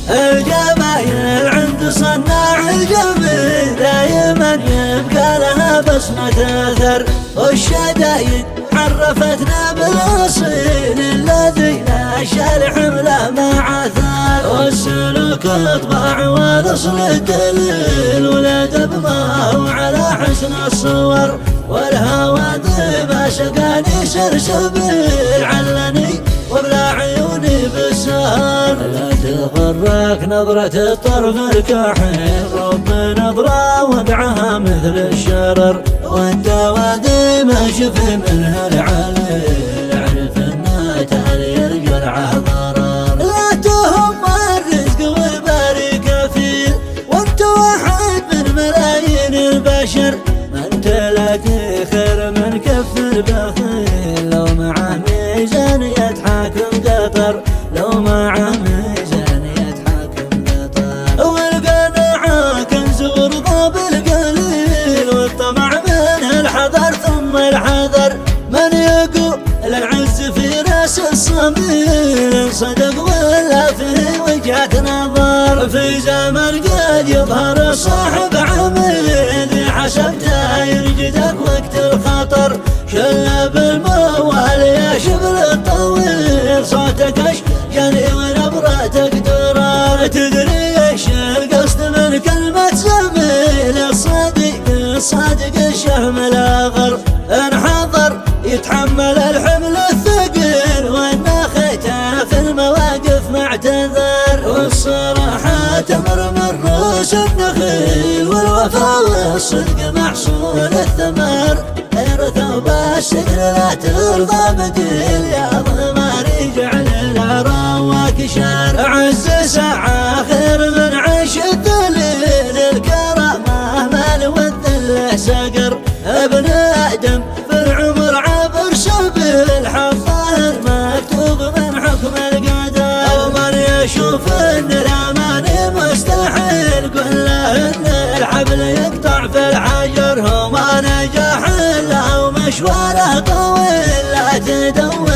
الجمايل عند صناع الجميل دايما يبقى لها بصمة أثر، والشدايد عرفتنا بالأصيل الذي نشا الحملة مع أثار، والسلوك اطباع والاصل الدليل والادب ما هو على حسن الصور، والهوادي سقاني سرسبيل علني وبلا عيوني بالسهر. لا تغرك نظرة الطرف الكحيل، رب نظرة وضعها مثل الشرر، وانت وادي ما شف منها العليل، اعرف انها تالي الجرعة ضرر. لا تهم الرزق والباري كفيل، وانت واحد من ملايين البشر، ما انت لاقي خير من كف البخيل، لو معه ميزان يتحاكم قطر، لو معه ميزان يتحاكم قطر. والقناعة كنز ورضا بالقليل، والطمع من الحذر ثم الحذر، من يقول العز في راس الصميل، صدق ولا في وجهة نظر، في زمن قد يظهر صاحب عميل، ذي حسبته يرجدك وقت الخطر، شل بالموال يا شبل الطويل، صوتك اشجني ونبرتك درار، تدري ايش القصد من كلمة زميل، الصادق الشهم الاغر، انحضر يتحمل الحمل الثقيل، والناخته في المواقف معتذر، والصراحة تمر من رؤوس النخيل، والوفا والصدق محصول الثمر، ثوب السجن لا ترضى بديل، يا ضماري جعل العراواك شر، عز ساعة خير من عيش الذليل، الكرامة مال والذل سقر، ابن آدم في العمر عبر سبيل، حظه مكتوب من حكم القدر، ومن يشوف ان الأمان مستحيل، قل له ان الحبل يقطع في الحجر، هو ما نجح إلا ومشواره طويل، لا تدور